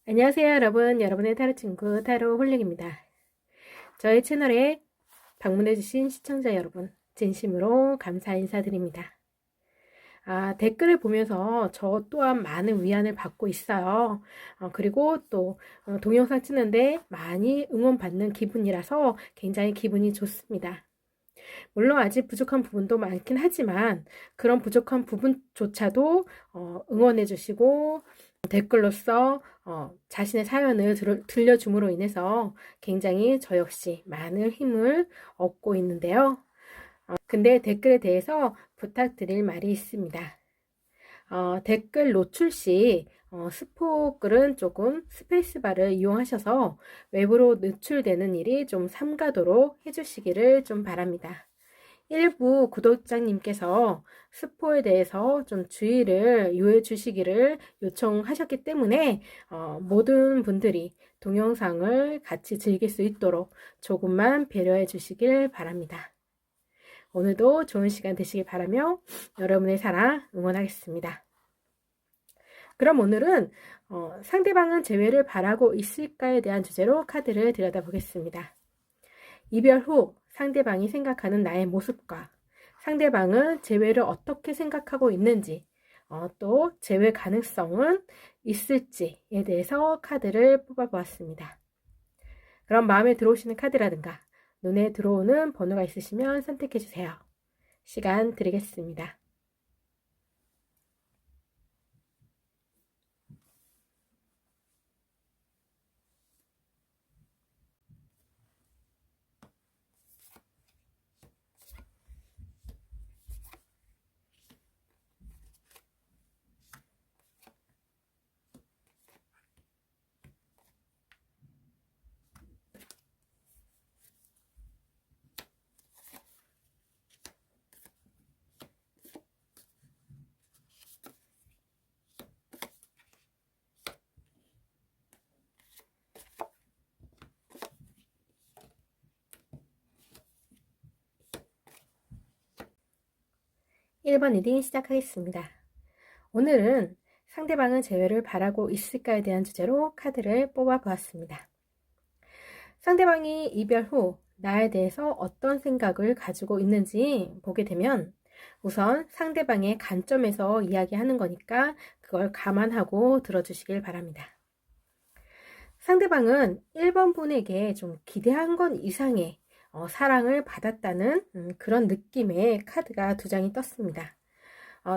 안녕하세요 여러분, 여러분의 타로 친구 타로 홀릭입니다. 저희 채널에 방문해주신 시청자 여러분 진심으로 감사 인사드립니다. 댓글을 보면서 저 또한 많은 위안을 받고 있어요. 그리고 또 동영상 찍는데 많이 응원받는 기분이라서 굉장히 기분이 좋습니다. 물론 아직 부족한 부분도 많긴 하지만 그런 부족한 부분조차도 응원해 주시고 댓글로써 자신의 사연을 들려줌으로 인해서 굉장히 저 역시 많은 힘을 얻고 있는데요. 근데 댓글에 대해서 부탁드릴 말이 있습니다. 댓글 노출 시 스포글은 조금 스페이스바를 이용하셔서 외부로 노출되는 일이 좀 삼가도록 해주시기를 좀 바랍니다. 일부 구독자님께서 스포에 대해서 좀 주의를 요해 주시기를 요청하셨기 때문에 모든 분들이 동영상을 같이 즐길 수 있도록 조금만 배려해 주시길 바랍니다. 오늘도 좋은 시간 되시길 바라며 여러분의 사랑 응원하겠습니다. 그럼 오늘은 상대방은 재회를 바라고 있을까에 대한 주제로 카드를 들여다보겠습니다. 이별 후 상대방이 생각하는 나의 모습과 상대방은 재회를 어떻게 생각하고 있는지, 또 재회 가능성은 있을지에 대해서 카드를 뽑아보았습니다. 그럼 마음에 들어오시는 카드라든가 눈에 들어오는 번호가 있으시면 선택해주세요. 시간 드리겠습니다. 1번 리딩 시작하겠습니다. 오늘은 상대방은 재회를 바라고 있을까에 대한 주제로 카드를 뽑아보았습니다. 상대방이 이별 후 나에 대해서 어떤 생각을 가지고 있는지 보게 되면 우선 상대방의 관점에서 이야기하는 거니까 그걸 감안하고 들어주시길 바랍니다. 상대방은 1번 분에게 좀 기대한 것 이상의 사랑을 받았다는 그런 느낌의 카드가 두 장이 떴습니다.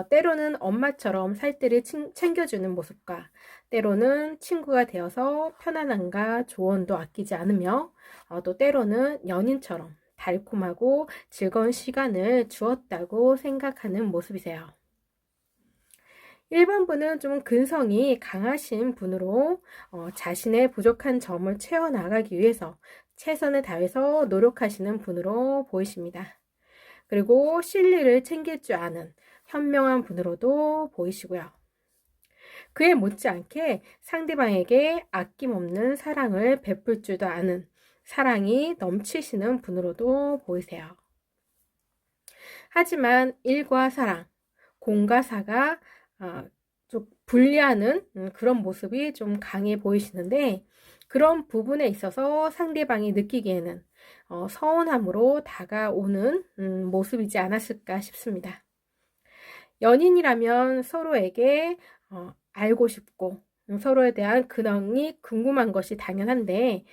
때로는 엄마처럼 살뜰히 챙겨주는 모습과 때로는 친구가 되어서 편안함과 조언도 아끼지 않으며 또 때로는 연인처럼 달콤하고 즐거운 시간을 주었다고 생각하는 모습이세요. 1번 분은 좀 근성이 강하신 분으로 자신의 부족한 점을 채워나가기 위해서 최선을 다해서 노력하시는 분으로 보이십니다. 그리고 실리를 챙길 줄 아는 현명한 분으로도 보이시고요. 그에 못지않게 상대방에게 아낌없는 사랑을 베풀 줄도 아는 사랑이 넘치시는 분으로도 보이세요. 하지만 일과 사랑, 공과 사가 좀 분리하는 그런 모습이 좀 강해 보이시는데 그런 부분에 있어서 상대방이 느끼기에는 서운함으로 다가오는 모습이지 않았을까 싶습니다. 연인이라면 서로에게 알고 싶고 서로에 대한 근황이 궁금한 것이 당연한데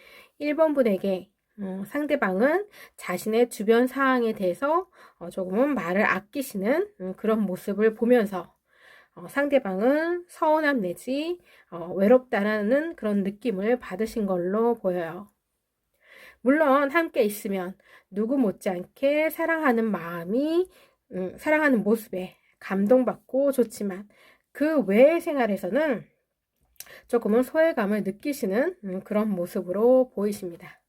1번 분에게 상대방은 자신의 주변 상황에 대해서 조금은 말을 아끼시는 그런 모습을 보면서 상대방은 서운함 내지 외롭다라는 그런 느낌을 받으신 걸로 보여요. 물론 함께 있으면 누구 못지않게 사랑하는 마음이 사랑하는 모습에 감동받고 좋지만 그 외의 생활에서는 조금은 소외감을 느끼시는 그런 모습으로 보이십니다.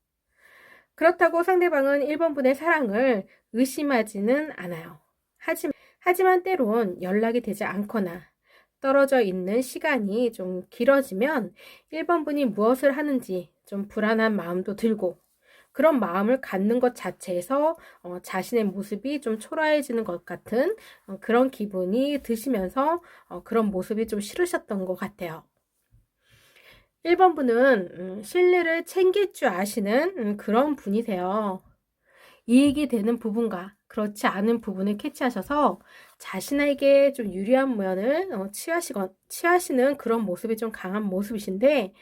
그렇다고 상대방은 1번 분의 사랑을 의심하지는 않아요. 하지만 때론 연락이 되지 않거나 떨어져 있는 시간이 좀 길어지면 1번 분이 무엇을 하는지 좀 불안한 마음도 들고 그런 마음을 갖는 것 자체에서 자신의 모습이 좀 초라해지는 것 같은 그런 기분이 드시면서 그런 모습이 좀 싫으셨던 것 같아요. 1번 분은 신뢰를 챙길 줄 아시는 그런 분이세요. 이익이 되는 부분과 그렇지 않은 부분을 캐치하셔서 자신에게 좀 유리한 면을 취하시는 그런 모습이 좀 강한 모습이신데,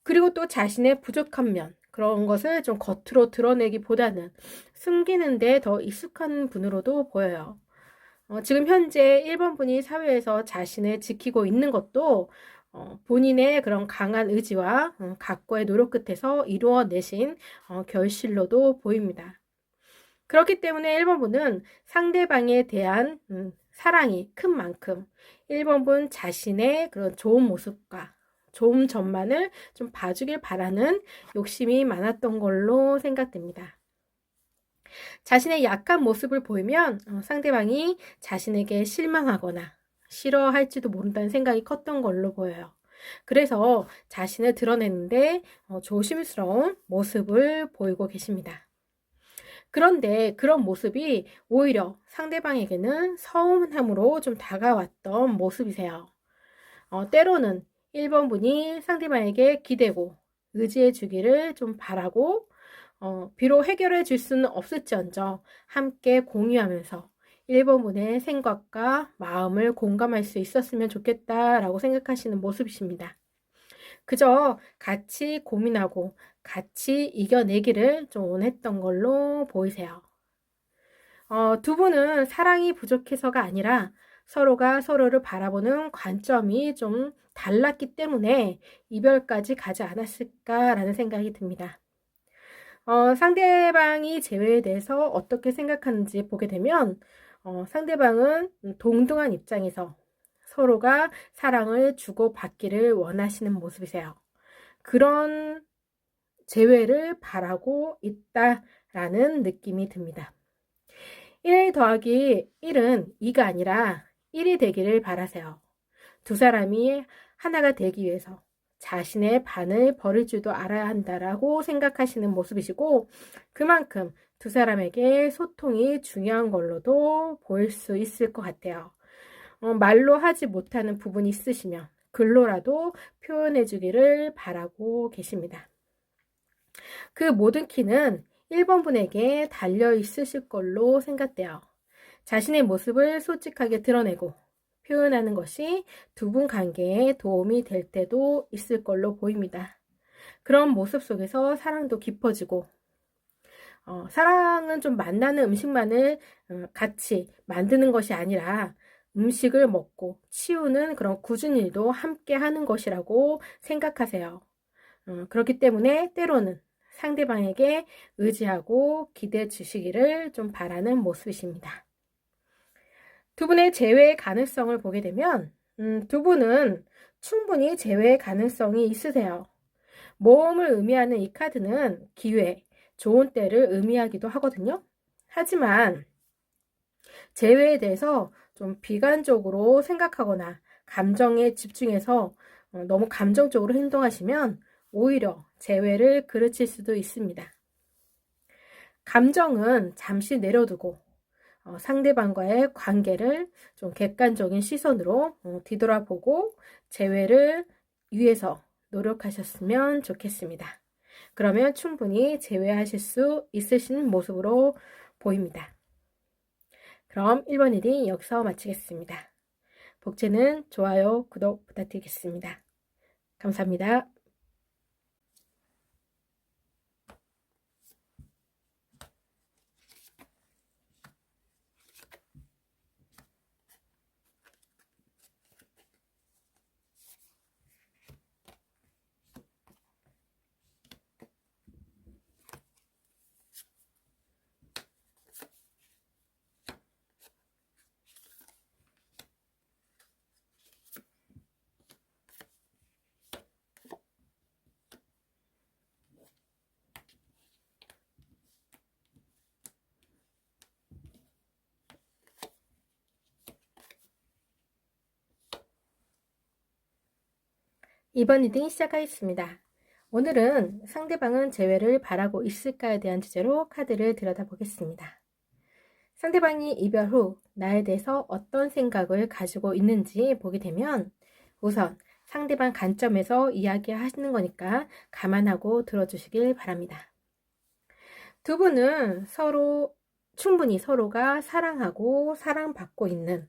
그리고 또 자신의 부족한 면, 그런 것을 좀 겉으로 드러내기보다는 숨기는 데 더 익숙한 분으로도 보여요. 지금 현재 1번 분이 사회에서 자신을 지키고 있는 것도 본인의 그런 강한 의지와 각고의 노력 끝에서 이루어내신 결실로도 보입니다. 그렇기 때문에 1번 분은 상대방에 대한 사랑이 큰 만큼 1번 분 자신의 그런 좋은 모습과 좋은 점만을 좀 봐주길 바라는 욕심이 많았던 걸로 생각됩니다. 자신의 약한 모습을 보이면 상대방이 자신에게 실망하거나 싫어할지도 모른다는 생각이 컸던 걸로 보여요. 그래서 자신을 드러내는데 조심스러운 모습을 보이고 계십니다. 그런데 그런 모습이 오히려 상대방에게는 서운함으로 좀 다가왔던 모습이세요. 때로는 1번 분이 상대방에게 기대고 의지해 주기를 좀 바라고 비록 해결해 줄 수는 없을지언정 함께 공유하면서 1번 분의 생각과 마음을 공감할 수 있었으면 좋겠다라고 생각하시는 모습이십니다. 그저 같이 고민하고 같이 이겨내기를 좀 원했던 걸로 보이세요. 두 분은 사랑이 부족해서가 아니라 서로가 서로를 바라보는 관점이 좀 달랐기 때문에 이별까지 가지 않았을까라는 생각이 듭니다. 상대방이 재회에 대해서 어떻게 생각하는지 보게 되면 상대방은 동등한 입장에서 서로가 사랑을 주고받기를 원하시는 모습이세요. 그런 재회를 바라고 있다라는 느낌이 듭니다. 1 더하기 1은 2가 아니라 1이 되기를 바라세요. 두 사람이 하나가 되기 위해서 자신의 반을 버릴 줄도 알아야 한다라고 생각하시는 모습이시고, 그만큼 두 사람에게 소통이 중요한 걸로도 보일 수 있을 것 같아요. 말로 하지 못하는 부분이 있으시면 글로라도 표현해 주기를 바라고 계십니다. 그 모든 키는 1번 분에게 달려 있으실 걸로 생각돼요. 자신의 모습을 솔직하게 드러내고 표현하는 것이 두 분 관계에 도움이 될 때도 있을 걸로 보입니다. 그런 모습 속에서 사랑도 깊어지고, 사랑은 좀 만나는 음식만을 같이 만드는 것이 아니라 음식을 먹고 치우는 그런 굳은 일도 함께 하는 것이라고 생각하세요. 그렇기 때문에 때로는 상대방에게 의지하고 기대해 주시기를 좀 바라는 모습이십니다. 두 분의 재회 가능성을 보게 되면 두 분은 충분히 재회 가능성이 있으세요. 모험을 의미하는 이 카드는 기회, 좋은 때를 의미하기도 하거든요. 하지만 재회에 대해서 좀 비관적으로 생각하거나 감정에 집중해서 너무 감정적으로 행동하시면 오히려 재회를 그르칠 수도 있습니다. 감정은 잠시 내려두고 상대방과의 관계를 좀 객관적인 시선으로 뒤돌아보고 재회를 위해서 노력하셨으면 좋겠습니다. 그러면 충분히 재회하실 수 있으신 모습으로 보입니다. 그럼 1번 리딩 여기서 마치겠습니다. 복제는 좋아요, 구독 부탁드리겠습니다. 감사합니다. 이번 리딩 시작하겠습니다. 오늘은 상대방은 재회를 바라고 있을까에 대한 주제로 카드를 들여다보겠습니다. 상대방이 이별 후 나에 대해서 어떤 생각을 가지고 있는지 보게 되면 우선 상대방 관점에서 이야기하시는 거니까 감안하고 들어주시길 바랍니다. 두 분은 충분히 서로가 사랑하고 사랑받고 있는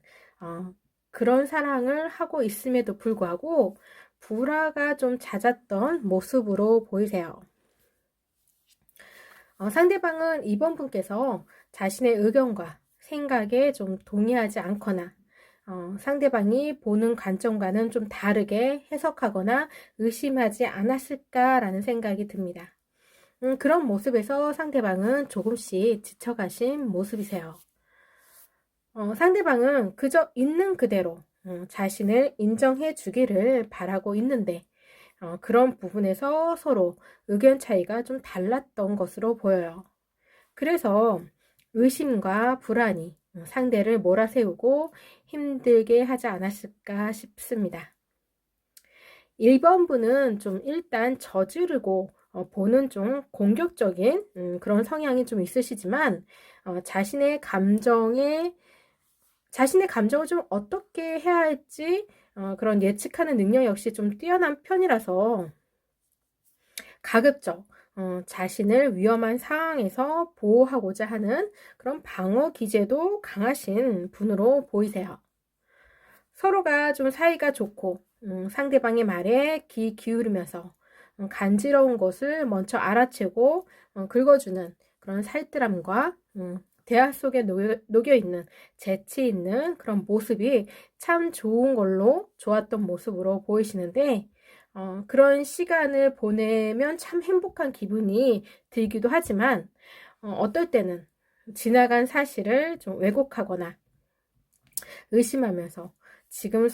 그런 사랑을 하고 있음에도 불구하고 불화가 좀 잦았던 모습으로 보이세요. 상대방은 이번 분께서 자신의 의견과 생각에 좀 동의하지 않거나 상대방이 보는 관점과는 좀 다르게 해석하거나 의심하지 않았을까라는 생각이 듭니다. 그런 모습에서 상대방은 조금씩 지쳐가신 모습이세요. 상대방은 그저 있는 그대로 자신을 인정해 주기를 바라고 있는데 그런 부분에서 서로 의견 차이가 좀 달랐던 것으로 보여요. 그래서 의심과 불안이 상대를 몰아세우고 힘들게 하지 않았을까 싶습니다. 1번 분은 좀 일단 저지르고 보는 좀 공격적인 그런 성향이 좀 있으시지만 자신의 감정을 좀 어떻게 해야 할지 그런 예측하는 능력 역시 좀 뛰어난 편이라서 가급적 자신을 위험한 상황에서 보호하고자 하는 그런 방어 기제도 강하신 분으로 보이세요. 서로가 좀 사이가 좋고 상대방의 말에 귀 기울이면서 간지러운 것을 먼저 알아채고 긁어주는 그런 살뜰함과 대화 속에 녹여있는 재치 있는 그런 모습이 참 좋은 걸로 좋았던 모습으로 보이시는데 그런 시간을 보내면 참 행복한 기분이 들기도 하지만 어떨 때는 지나간 사실을 좀 왜곡하거나 의심하면서 지금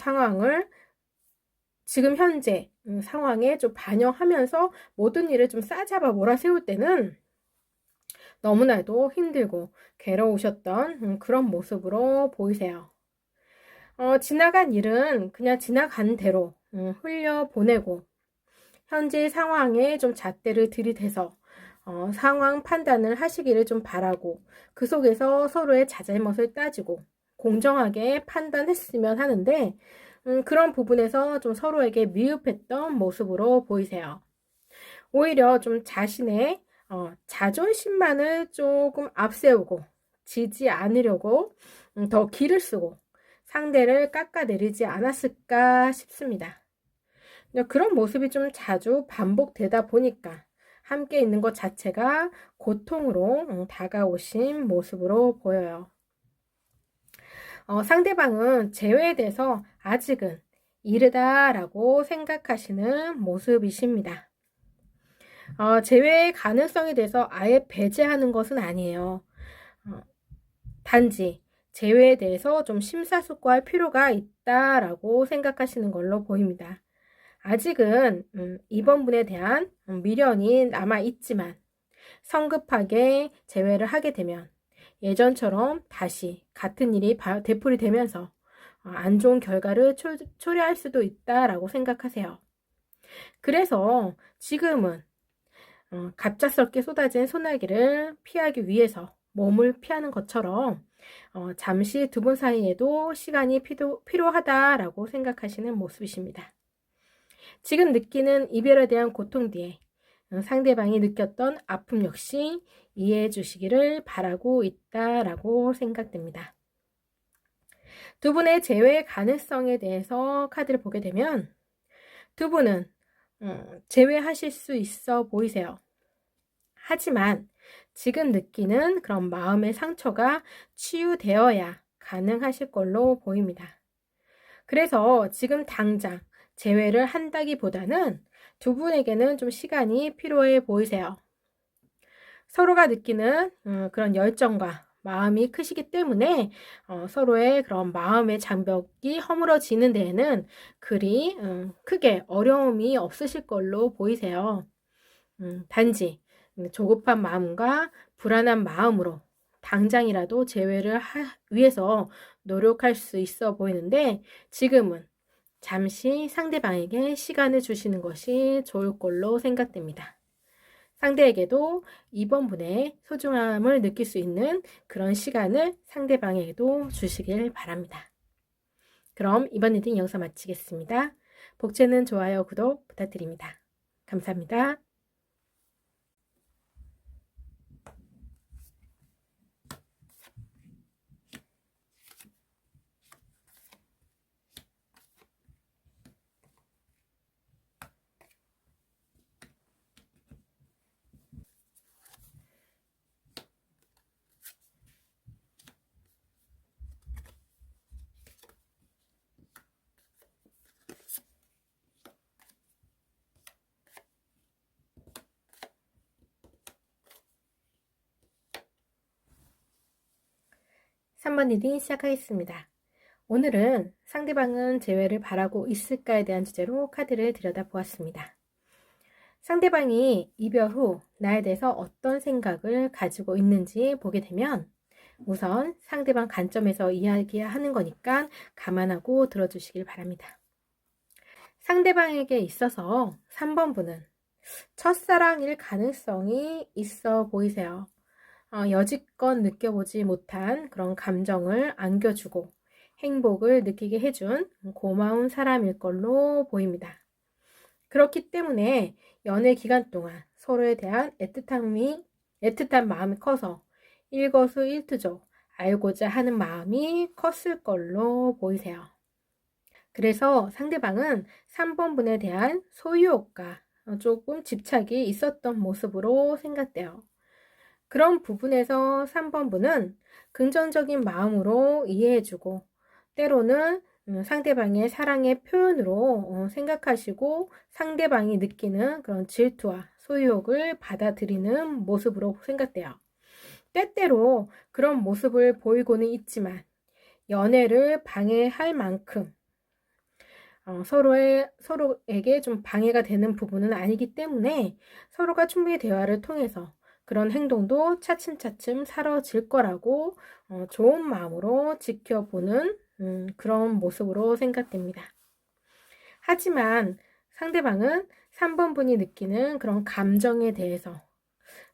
현재 상황에 좀 반영하면서 모든 일을 좀 싸잡아 몰아세울 때는 너무나도 힘들고 괴로우셨던 그런 모습으로 보이세요. 지나간 일은 그냥 지나간 대로 흘려보내고 현재 상황에 좀 잣대를 들이대서 상황 판단을 하시기를 좀 바라고 그 속에서 서로의 잘잘못을 따지고 공정하게 판단했으면 하는데 그런 부분에서 좀 서로에게 미흡했던 모습으로 보이세요. 오히려 좀 자신의 자존심만을 조금 앞세우고 지지 않으려고 더 기를 쓰고 상대를 깎아내리지 않았을까 싶습니다. 그런 모습이 좀 자주 반복되다 보니까 함께 있는 것 자체가 고통으로 다가오신 모습으로 보여요. 상대방은 재회에 대해서 아직은 이르다라고 생각하시는 모습이십니다. 재회의 가능성에 대해서 아예 배제하는 것은 아니에요. 단지 재회에 대해서 좀 심사숙고할 필요가 있다라고 생각하시는 걸로 보입니다. 아직은 이번 분에 대한 미련이 남아있지만 성급하게 재회를 하게 되면 예전처럼 다시 같은 일이 되풀이되면서 안 좋은 결과를 초래할 수도 있다라고 생각하세요. 그래서 지금은 갑작스럽게 쏟아진 소나기를 피하기 위해서 몸을 피하는 것처럼 잠시 두 분 사이에도 시간이 필요하다라고 생각하시는 모습이십니다. 지금 느끼는 이별에 대한 고통 뒤에 상대방이 느꼈던 아픔 역시 이해해 주시기를 바라고 있다라고 생각됩니다. 두 분의 재회 가능성에 대해서 카드를 보게 되면 두 분은 재회하실 수 있어 보이세요. 하지만 지금 느끼는 그런 마음의 상처가 치유되어야 가능하실 걸로 보입니다. 그래서 지금 당장 재회를 한다기보다는 두 분에게는 좀 시간이 필요해 보이세요. 서로가 느끼는 그런 열정과 마음이 크시기 때문에 서로의 그런 마음의 장벽이 허물어지는 데에는 그리 크게 어려움이 없으실 걸로 보이세요. 단지 조급한 마음과 불안한 마음으로 당장이라도 재회를 위해서 노력할 수 있어 보이는데 지금은 잠시 상대방에게 시간을 주시는 것이 좋을 걸로 생각됩니다. 상대에게도 이번 분의 소중함을 느낄 수 있는 그런 시간을 상대방에게도 주시길 바랍니다. 그럼 이번 리딩 여기서 마치겠습니다. 복채는 좋아요, 구독 부탁드립니다. 감사합니다. 3번 리딩 시작하겠습니다. 오늘은 상대방은 재회를 바라고 있을까에 대한 주제로 카드를 들여다보았습니다. 상대방이 이별 후 나에 대해서 어떤 생각을 가지고 있는지 보게 되면 우선 상대방 관점에서 이야기하는 거니까 감안하고 들어주시길 바랍니다. 상대방에게 있어서 3번 분은 첫사랑일 가능성이 있어 보이세요. 여지껏 느껴보지 못한 그런 감정을 안겨주고 행복을 느끼게 해준 고마운 사람일 걸로 보입니다. 그렇기 때문에 연애 기간 동안 서로에 대한 애틋한 마음이 커서 일거수일투족 알고자 하는 마음이 컸을 걸로 보이세요. 그래서 상대방은 3번 분에 대한 소유욕과 조금 집착이 있었던 모습으로 생각돼요. 그런 부분에서 3번 분은 긍정적인 마음으로 이해해주고 때로는 상대방의 사랑의 표현으로 생각하시고 상대방이 느끼는 그런 질투와 소유욕을 받아들이는 모습으로 생각돼요. 때때로 그런 모습을 보이고는 있지만 연애를 방해할 만큼 서로에게 좀 방해가 되는 부분은 아니기 때문에 서로가 충분히 대화를 통해서 그런 행동도 차츰차츰 사라질 거라고 좋은 마음으로 지켜보는 그런 모습으로 생각됩니다. 하지만 상대방은 3번 분이 느끼는 그런 감정에 대해서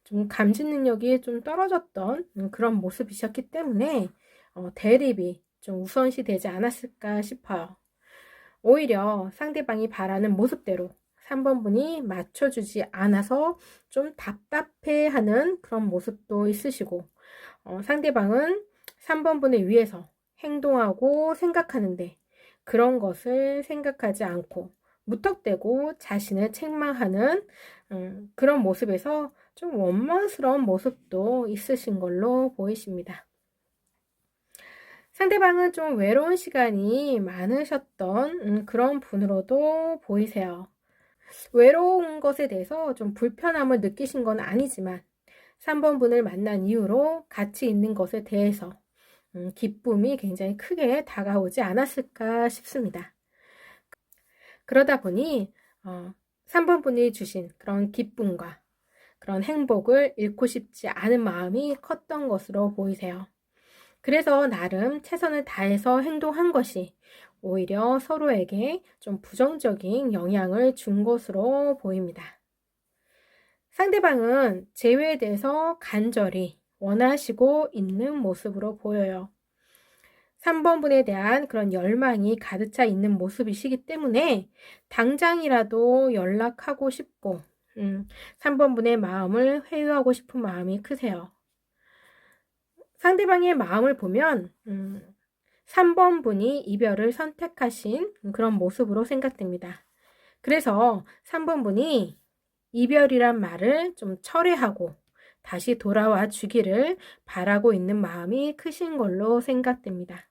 좀 감지 능력이 좀 떨어졌던 그런 모습이셨기 때문에 대립이 좀 우선시 되지 않았을까 싶어요. 오히려 상대방이 바라는 모습대로 3번 분이 맞춰주지 않아서 좀 답답해하는 그런 모습도 있으시고 상대방은 3번 분을 위해서 행동하고 생각하는데 그런 것을 생각하지 않고 무턱대고 자신을 책망하는 그런 모습에서 좀 원망스러운 모습도 있으신 걸로 보이십니다. 상대방은 좀 외로운 시간이 많으셨던 그런 분으로도 보이세요. 외로운 것에 대해서 좀 불편함을 느끼신 건 아니지만 3번 분을 만난 이후로 같이 있는 것에 대해서 기쁨이 굉장히 크게 다가오지 않았을까 싶습니다. 그러다 보니 3번 분이 주신 그런 기쁨과 그런 행복을 잃고 싶지 않은 마음이 컸던 것으로 보이세요. 그래서 나름 최선을 다해서 행동한 것이 오히려 서로에게 좀 부정적인 영향을 준 것으로 보입니다. 상대방은 재회에 대해서 간절히 원하시고 있는 모습으로 보여요. 3번 분에 대한 그런 열망이 가득 차 있는 모습이시기 때문에 당장이라도 연락하고 싶고 3번 분의 마음을 회유하고 싶은 마음이 크세요. 상대방의 마음을 보면 3번 분이 이별을 선택하신 그런 모습으로 생각됩니다. 그래서 3번 분이 이별이란 말을 좀 철회하고 다시 돌아와 주기를 바라고 있는 마음이 크신 걸로 생각됩니다.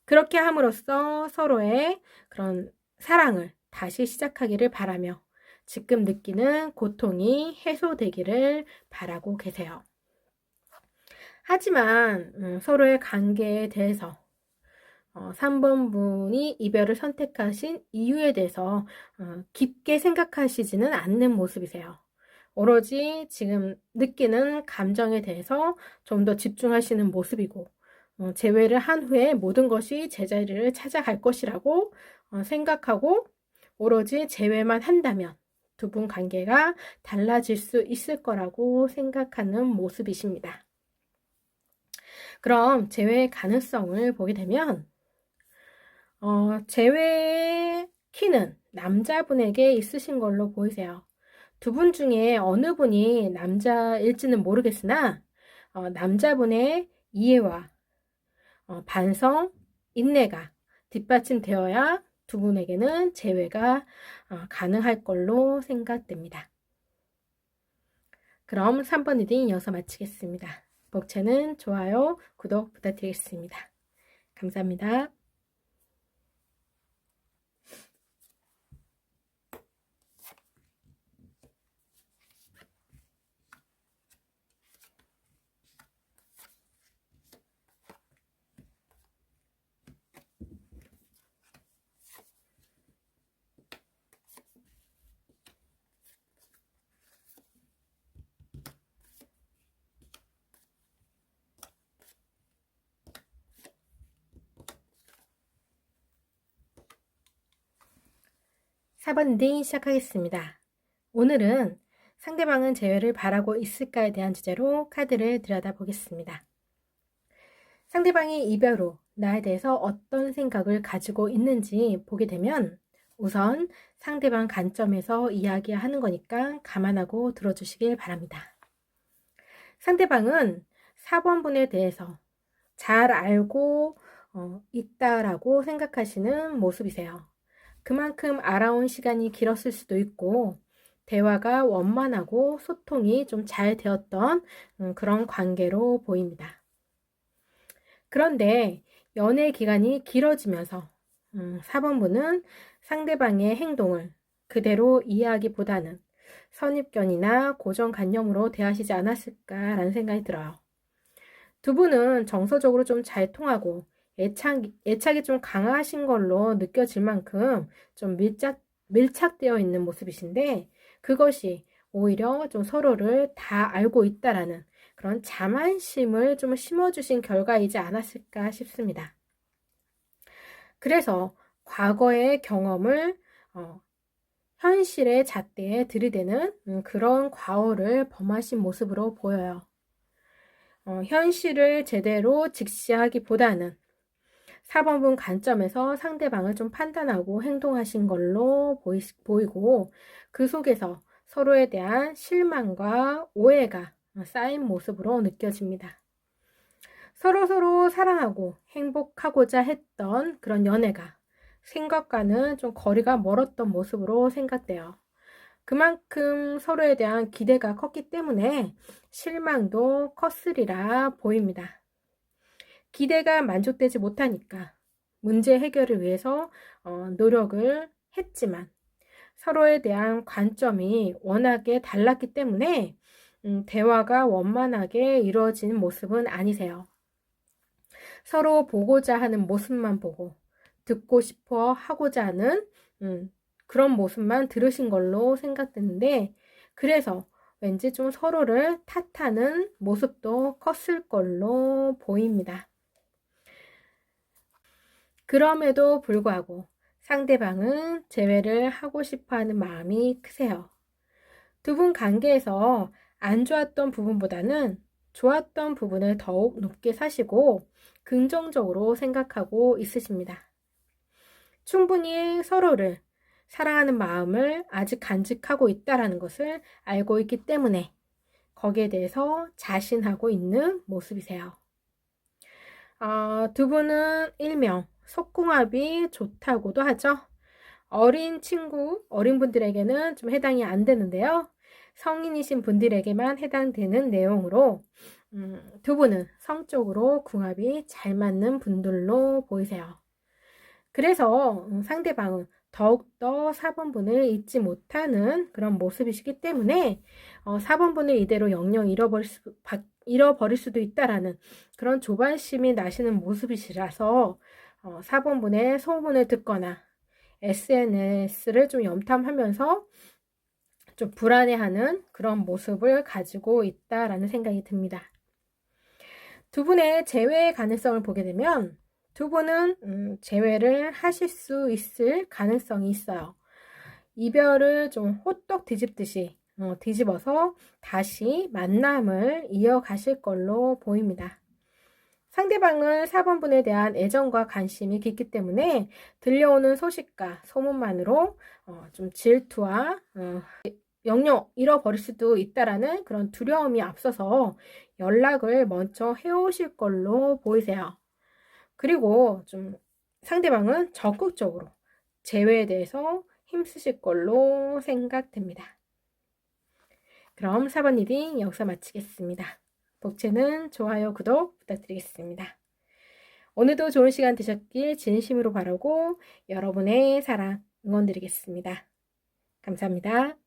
그렇게 함으로써 서로의 그런 사랑을 다시 시작하기를 바라며 지금 느끼는 고통이 해소되기를 바라고 계세요. 하지만 서로의 관계에 대해서 3번 분이 이별을 선택하신 이유에 대해서 깊게 생각하시지는 않는 모습이세요. 오로지 지금 느끼는 감정에 대해서 좀 더 집중하시는 모습이고 재회를 한 후에 모든 것이 제자리를 찾아갈 것이라고 생각하고 오로지 재회만 한다면 두 분 관계가 달라질 수 있을 거라고 생각하는 모습이십니다. 그럼 재회의 가능성을 보게 되면 재회의 키는 남자분에게 있으신 걸로 보이세요. 두 분 중에 어느 분이 남자일지는 모르겠으나 남자분의 이해와 반성, 인내가 뒷받침되어야 두 분에게는 재회가 가능할 걸로 생각됩니다. 그럼 3번 리딩 이어서 마치겠습니다. 복채는 좋아요, 구독 부탁드리겠습니다. 감사합니다. 4번 리딩 시작하겠습니다. 오늘은 상대방은 재회를 바라고 있을까에 대한 주제로 카드를 들여다보겠습니다. 상대방이 이별 후 나에 대해서 어떤 생각을 가지고 있는지 보게 되면 우선 상대방 관점에서 이야기하는 거니까 감안하고 들어주시길 바랍니다. 상대방은 4번 분에 대해서 잘 알고 있다라고 생각하시는 모습이세요. 그만큼 알아온 시간이 길었을 수도 있고 대화가 원만하고 소통이 좀 잘 되었던 그런 관계로 보입니다. 그런데 연애 기간이 길어지면서 4번분은 상대방의 행동을 그대로 이해하기보다는 선입견이나 고정관념으로 대하시지 않았을까라는 생각이 들어요. 두 분은 정서적으로 좀 잘 통하고 애착이 좀 강하신 걸로 느껴질 만큼 좀 밀착되어 있는 모습이신데 그것이 오히려 좀 서로를 다 알고 있다라는 그런 자만심을 좀 심어주신 결과이지 않았을까 싶습니다. 그래서 과거의 경험을 현실의 잣대에 들이대는 그런 과오를 범하신 모습으로 보여요. 현실을 제대로 직시하기보다는 4번분 관점에서 상대방을 좀 판단하고 행동하신 걸로 보이고 그 속에서 서로에 대한 실망과 오해가 쌓인 모습으로 느껴집니다. 서로 사랑하고 행복하고자 했던 그런 연애가 생각과는 좀 거리가 멀었던 모습으로 생각돼요. 그만큼 서로에 대한 기대가 컸기 때문에 실망도 컸으리라 보입니다. 기대가 만족되지 못하니까 문제 해결을 위해서 노력을 했지만 서로에 대한 관점이 워낙에 달랐기 때문에 대화가 원만하게 이루어지는 모습은 아니세요. 서로 보고자 하는 모습만 보고 듣고 싶어 하고자 하는 그런 모습만 들으신 걸로 생각되는데 그래서 왠지 좀 서로를 탓하는 모습도 컸을 걸로 보입니다. 그럼에도 불구하고 상대방은 재회를 하고 싶어 하는 마음이 크세요. 두 분 관계에서 안 좋았던 부분보다는 좋았던 부분을 더욱 높게 사시고 긍정적으로 생각하고 있으십니다. 충분히 서로를 사랑하는 마음을 아직 간직하고 있다는 것을 알고 있기 때문에 거기에 대해서 자신하고 있는 모습이세요. 두 분은 일명 속궁합이 좋다고도 하죠. 어린 친구, 어린 분들에게는 좀 해당이 안 되는데요. 성인이신 분들에게만 해당되는 내용으로 두 분은 성적으로 궁합이 잘 맞는 분들로 보이세요. 그래서 상대방은 더욱더 4번분을 잊지 못하는 그런 모습이시기 때문에 4번분을 이대로 영영 잃어버릴 수도 있다라는 그런 조바심이 나시는 모습이시라서 4번분의 소문을 듣거나 SNS를 좀 염탐하면서 좀 불안해하는 그런 모습을 가지고 있다라는 생각이 듭니다. 두 분의 재회의 가능성을 보게 되면 두 분은 재회를 하실 수 있을 가능성이 있어요. 이별을 좀 호떡 뒤집듯이 뒤집어서 다시 만남을 이어가실 걸로 보입니다. 상대방은 4번 분에 대한 애정과 관심이 깊기 때문에 들려오는 소식과 소문만으로 좀 질투와 영영 잃어버릴 수도 있다라는 그런 두려움이 앞서서 연락을 먼저 해오실 걸로 보이세요. 그리고 좀 상대방은 적극적으로 재회에 대해서 힘쓰실 걸로 생각됩니다. 그럼 4번 리딩 여기서 마치겠습니다. 복채는 좋아요, 구독 부탁드리겠습니다. 오늘도 좋은 시간 되셨길 진심으로 바라고 여러분의 사랑 응원드리겠습니다. 감사합니다.